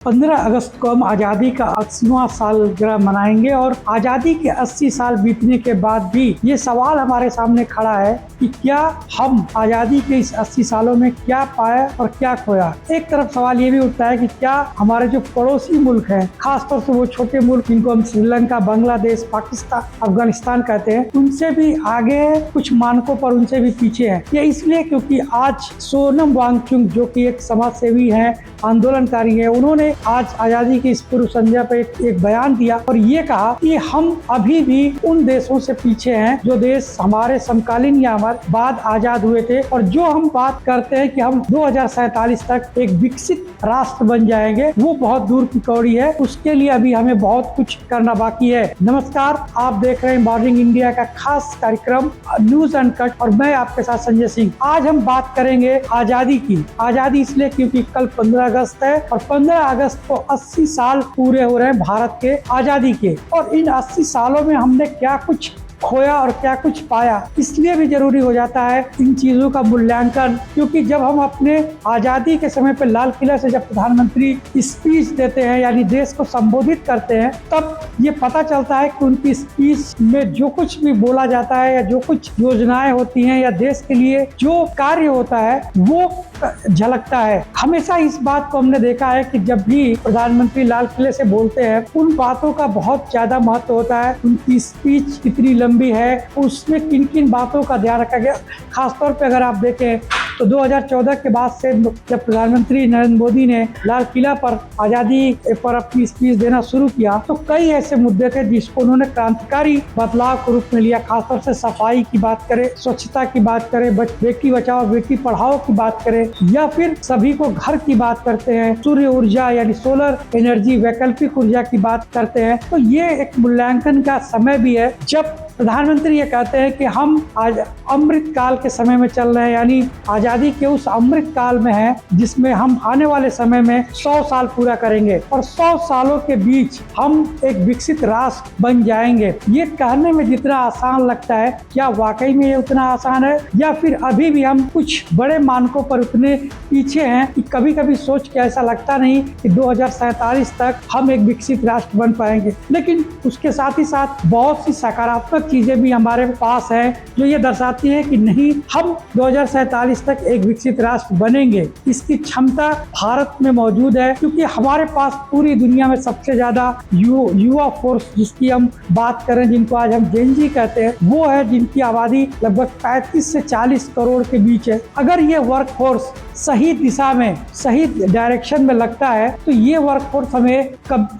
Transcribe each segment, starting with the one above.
15 अगस्त को हम आज़ादी का 80वां सालगिरह मनाएंगे और आज़ादी के 80 साल बीतने के बाद भी ये सवाल हमारे सामने खड़ा है कि क्या हम आज़ादी के इस 80 सालों में क्या पाया और क्या खोया। एक तरफ सवाल ये भी उठता है कि क्या हमारे जो पड़ोसी मुल्क हैं, खासतौर से वो छोटे मुल्क जिनको हम श्रीलंका, बांग्लादेश, पाकिस्तान, अफगानिस्तान कहते हैं, उनसे भी आगे है, कुछ मानकों पर उनसे भी पीछे है। ये इसलिए क्योंकि आज सोनम वांगचुक जो कि एक समाज सेवी है, आंदोलनकारी है, उन्होंने आज आज़ादी की इस पूर्व संध्या पर एक बयान दिया और ये कहा कि हम अभी भी उन देशों से पीछे हैं जो देश हमारे समकालीन या हमारे बाद आजाद हुए थे, और जो हम बात करते हैं कि हम 2047 तक एक विकसित राष्ट्र बन जाएंगे, वो बहुत दूर की कौड़ी है। उसके लिए अभी हमें बहुत कुछ करना बाकी है। नमस्कार, आप देख रहे हैं मॉर्निंग इंडिया का खास कार्यक्रम न्यूज अनकट और मैं आपके साथ संजय सिंह। आज हम बात करेंगे आजादी की। आजादी इसलिए क्योंकि कल 15 अगस्त है और 15 अगस्त को 80 साल पूरे हो रहे हैं भारत के आजादी के, और इन 80 सालों में हमने क्या कुछ खोया और क्या कुछ पाया, इसलिए भी जरूरी हो जाता है इन चीजों का मूल्यांकन। क्योंकि जब हम अपने आजादी के समय पे लाल किला से जब प्रधानमंत्री स्पीच देते हैं, यानी देश को संबोधित करते हैं, तब ये पता चलता है कि उनकी स्पीच में जो कुछ भी बोला जाता है या जो कुछ योजनाएं होती हैं या देश के लिए जो कार्य होता है वो झलकता है। हमेशा इस बात को हमने देखा है कि जब भी प्रधानमंत्री लाल किले से बोलते हैं, उन बातों का बहुत ज्यादा महत्व होता है। उनकी स्पीच कितनी लंबी है, उसमें किन किन बातों का ध्यान रखा गया। खासतौर पे अगर आप देखें तो 2014 के बाद से जब प्रधानमंत्री नरेंद्र मोदी ने लाल किला पर आज़ादी पर अपनी स्पीच देना शुरू किया, तो कई ऐसे मुद्दे थे जिसको उन्होंने क्रांतिकारी बदलाव के रूप में लिया। खासतौर से सफाई की बात करें, स्वच्छता की बात करें, बेटी बचाओ बेटी पढ़ाओ की बात करें, या फिर सभी को घर की बात करते हैं, सूर्य ऊर्जा यानी सोलर एनर्जी, वैकल्पिक ऊर्जा की बात करते हैं। तो ये एक मूल्यांकन का समय भी है जब प्रधानमंत्री ये कहते हैं कि हम आज अमृत काल के समय में चल रहे हैं, यानी आजादी के उस अमृत काल में है जिसमें हम आने वाले समय में 100 साल पूरा करेंगे और 100 सालों के बीच हम एक विकसित राष्ट्र बन जाएंगे। ये कहने में जितना आसान लगता है, क्या वाकई में ये उतना आसान है, या फिर अभी भी हम कुछ बड़े मानकों पर उतने पीछे हैं कि कभी कभी सोच के ऐसा लगता नहीं कि 2047 तक हम एक विकसित राष्ट्र बन पाएंगे। लेकिन उसके साथ ही साथ बहुत सी सकारात्मक चीजें भी हमारे पास है जो ये दर्शाती है कि नहीं, हम 2047 तक एक विकसित राष्ट्र बनेंगे। इसकी क्षमता भारत में मौजूद है, क्योंकि हमारे पास पूरी दुनिया में सबसे ज्यादा युवा फोर्स जिसकी हम बात करें, जिनको आज हम जेन जी कहते हैं, वो है जिनकी आबादी लगभग 35 से 40 करोड़ के बीच है। अगर ये वर्क फोर्स सही दिशा में, सही डायरेक्शन में लगता है तो ये वर्कफोर्स हमें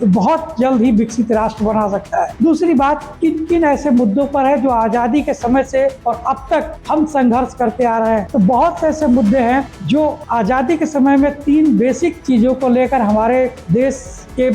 बहुत जल्द ही विकसित राष्ट्र बना सकता है। दूसरी बात, किन किन ऐसे मुद्दों पर है जो आजादी के समय से और अब तक हम संघर्ष करते आ रहे हैं। तो बहुत से ऐसे मुद्दे हैं जो आजादी के समय में 3 बेसिक चीजों को लेकर हमारे देश के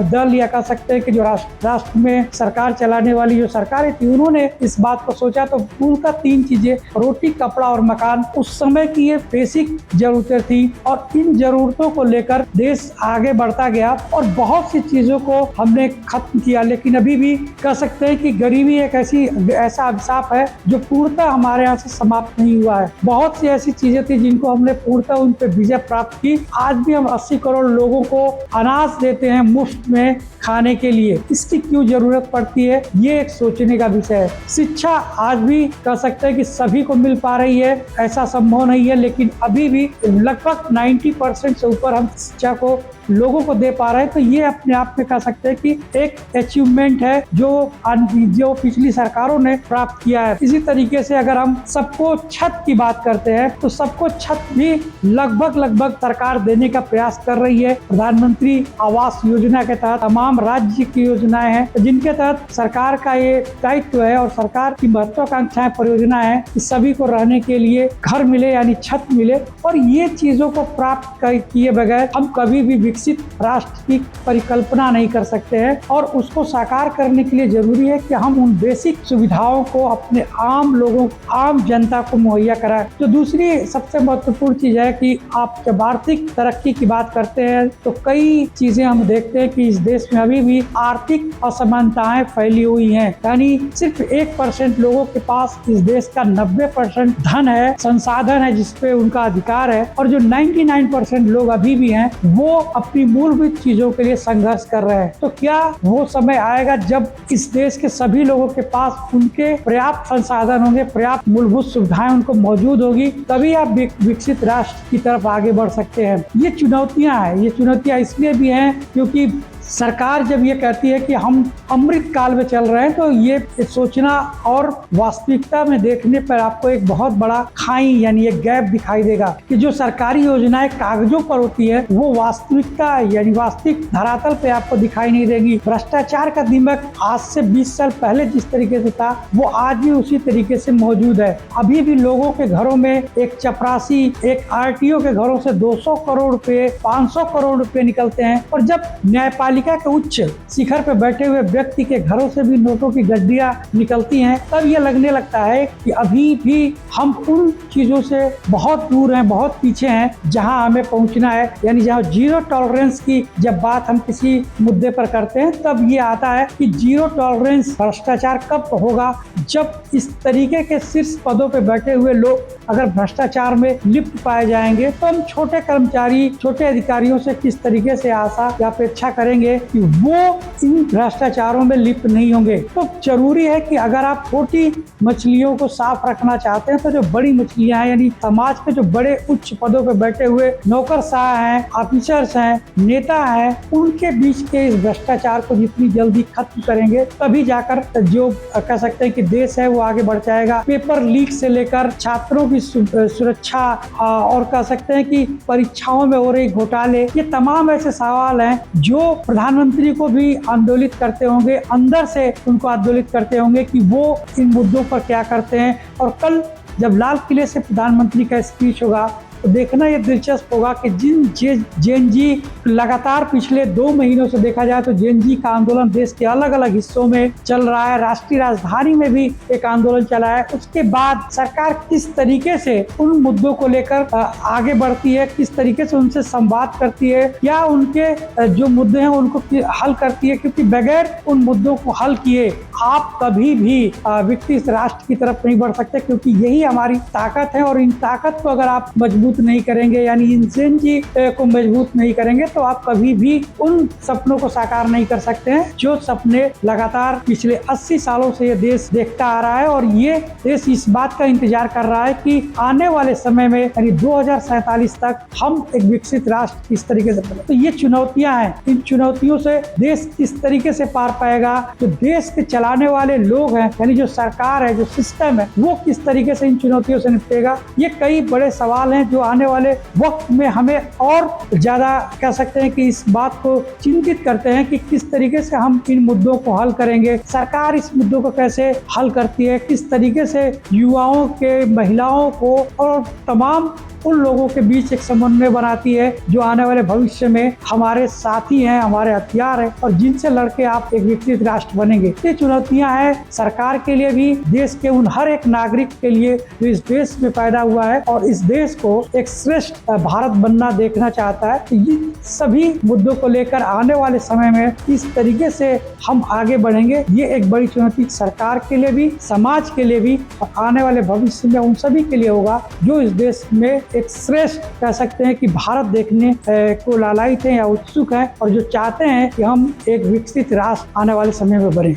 दल या कह सकते हैं कि जो राष्ट्र में सरकार चलाने वाली जो सरकारें थी, उन्होंने इस बात को सोचा तो मूलतः 3 चीजें, रोटी, कपड़ा और मकान, उस समय की ये बेसिक जरूरतें थी और इन जरूरतों को लेकर देश आगे बढ़ता गया और बहुत सी चीजों को हमने खत्म किया। लेकिन अभी भी कह सकते हैं कि गरीबी एक ऐसा अभिशाप है जो पूर्णतः हमारे यहाँ से समाप्त नहीं हुआ है। बहुत सी ऐसी चीजें थी जिनको हमने पूर्णतः उन पर विजय प्राप्त की। आज भी हम 80 करोड़ लोगों को अनाज देते हैं मुफ्त में खाने के लिए, इसकी क्यों जरूरत पड़ती है, ये एक सोचने का विषय है। शिक्षा आज भी कह सकते हैं कि सभी को मिल पा रही है, ऐसा संभव नहीं है, लेकिन अभी भी लगभग 90% से ऊपर हम शिक्षा को लोगों को दे पा रहे हैं। तो ये अपने आप में कह सकते हैं कि एक अचीवमेंट है जो पिछली सरकारों ने प्राप्त किया है। इसी तरीके से अगर हम सबको छत की बात करते हैं तो सबको छत भी लगभग सरकार देने का प्रयास कर रही है। प्रधानमंत्री आवास योजना के तहत तमाम राज्य की योजनाएं हैं जिनके तहत सरकार का ये दायित्व है और सरकार की महत्वाकांक्षाएं परियोजनाएं हैं कि सभी को रहने के लिए घर मिले, यानी छत मिले। और ये चीजों को प्राप्त किए बगैर हम कभी भी विकसित राष्ट्र की परिकल्पना नहीं कर सकते हैं, और उसको साकार करने के लिए जरूरी है कि हम उन बेसिक सुविधाओं को अपने आम लोगों, आम जनता को मुहैया कराएं। तो दूसरी सबसे महत्वपूर्ण चीज है कि आप जब आर्थिक तरक्की की बात करते हैं तो कई चीजें हम देखते हैं कि इस देश में अभी भी आर्थिक असमानताएं फैली हुई हैं। यानी सिर्फ 1% लोगों के पास इस देश का 90% धन है, संसाधन है जिसपे उनका अधिकार है, और जो 99% लोग अभी भी हैं वो अपनी मूलभूत चीजों के लिए संघर्ष कर रहे हैं। तो क्या वो समय आएगा जब इस देश के सभी लोगों के पास उनके पर्याप्त संसाधन होंगे, पर्याप्त मूलभूत सुविधाएं उनको मौजूद होगी, तभी आप विकसित राष्ट्र की तरफ आगे बढ़ सकते हैं। ये चुनौतियां हैं। ये चुनौतियां इसलिए भी हैं क्योंकि सरकार जब ये कहती है कि हम अमृत काल में चल रहे हैं, तो ये सोचना और वास्तविकता में देखने पर आपको एक बहुत बड़ा खाई यानी एक गैप दिखाई देगा कि जो सरकारी योजनाएं कागजों पर होती है वो वास्तविकता यानी वास्तविक धरातल पे आपको दिखाई नहीं देगी। भ्रष्टाचार का दिमक आज से 20 साल पहले जिस तरीके से था वो आज भी उसी तरीके से मौजूद है। अभी भी लोगों के घरों में एक चपरासी, एक आरटीओ के घरों से 200 करोड़ रुपए, 500 करोड़ रुपए निकलते हैं, और जब न्यायपालिका के उच्च शिखर पर बैठे हुए व्यक्ति के घरों से भी नोटों की गड्डियां निकलती हैं, तब ये लगने लगता है कि अभी भी हम उन चीजों से बहुत दूर हैं, बहुत पीछे हैं जहां हमें पहुंचना है। यानी जहां जीरो टॉलरेंस की जब बात हम किसी मुद्दे पर करते हैं तब ये आता है कि जीरो टॉलरेंस भ्रष्टाचार कब होगा, जब इस तरीके के शीर्ष पदों पर बैठे हुए लोग अगर भ्रष्टाचार में लिप्त पाए जाएंगे तो हम छोटे कर्मचारी, छोटे अधिकारियों से किस तरीके से आशा या अपेक्षा करेंगे कि वो इन भ्रष्टाचारों में लिप्त नहीं होंगे। तो जरूरी है कि अगर आप छोटी मछलियों को साफ रखना चाहते हैं तो जो बड़ी मछलियां हैं यानी समाज के जो बड़े उच्च पदों पर बैठे हुए नौकरशाह हैं, ऑफिसर्स हैं, नेता हैं, उनके बीच के इस भ्रष्टाचार को जितनी जल्दी खत्म करेंगे तभी जाकर जो कह सकते हैं कि देश है वो आगे बढ़ जाएगा। पेपर लीक से लेकर छात्रों की सुरक्षा और कह सकते हैं कि परीक्षाओं में हो रही घोटाले, ये तमाम ऐसे सवाल हैं जो प्रधानमंत्री को भी आंदोलित करते होंगे, अंदर से उनको आंदोलित करते होंगे कि वो इन मुद्दों पर क्या करते हैं। और कल जब लाल किले से प्रधानमंत्री का स्पीच होगा तो देखना ये दिलचस्प होगा कि जेन जी लगातार पिछले 2 महीनों से देखा जाए तो जेन जी का आंदोलन देश के अलग अलग हिस्सों में चल रहा है। राष्ट्रीय राजधानी में भी एक आंदोलन चला है। उसके बाद सरकार किस तरीके से उन मुद्दों को लेकर आगे बढ़ती है, किस तरीके से उनसे संवाद करती है या उनके जो मुद्दे हैं उनको हल करती है, क्योंकि बगैर उन मुद्दों को हल किए आप कभी भी विकसित राष्ट्र की तरफ नहीं बढ़ सकते, क्योंकि यही हमारी ताकत है। और इन ताकत को अगर आप मजबूत नहीं करेंगे यानी इंसान जी को मजबूत नहीं करेंगे तो आप कभी भी उन सपनों को साकार नहीं कर सकते हैं जो सपने लगातार पिछले 80 सालों से ये देश देखता आ रहा है। और ये देश इस बात का इंतजार कर रहा है कि आने वाले समय में यानी 2047 तक हम एक विकसित राष्ट्र किस तरीके से बने। तो ये चुनौतियां हैं, इन चुनौतियों से देश किस तरीके से पार पाएगा, जो देश के चलाने वाले लोग हैं यानी जो सरकार है, जो सिस्टम है, वो किस तरीके से इन चुनौतियों से निपटेगा। ये कई बड़े सवाल हैं जो आने वाले वक्त में हमें और ज्यादा कह सकते हैं कि इस बात को चिंतित करते हैं कि किस तरीके से हम इन मुद्दों को हल करेंगे, सरकार इस मुद्दों को कैसे हल करती है, किस तरीके से युवाओं के, महिलाओं को और तमाम उन लोगों के बीच एक समन्वय बनाती है जो आने वाले भविष्य में हमारे साथी हैं, हमारे हथियार हैं और जिनसे लड़के आप एक विकसित राष्ट्र बनेंगे। ये चुनौतियां हैं सरकार के लिए भी, देश के उन हर एक नागरिक के लिए जो इस देश में पैदा हुआ है और इस देश को एक श्रेष्ठ भारत बनना देखना चाहता है। तो ये सभी मुद्दों को लेकर आने वाले समय में किस तरीके से हम आगे बढ़ेंगे, ये एक बड़ी चुनौती सरकार के लिए भी, समाज के लिए भी और आने वाले भविष्य में उन सभी के लिए होगा जो इस देश में एक श्रेष्ठ कह सकते हैं कि भारत देखने को लालायित हैं या उत्सुक हैं और जो चाहते हैं कि हम एक विकसित राष्ट्र आने वाले समय में बने।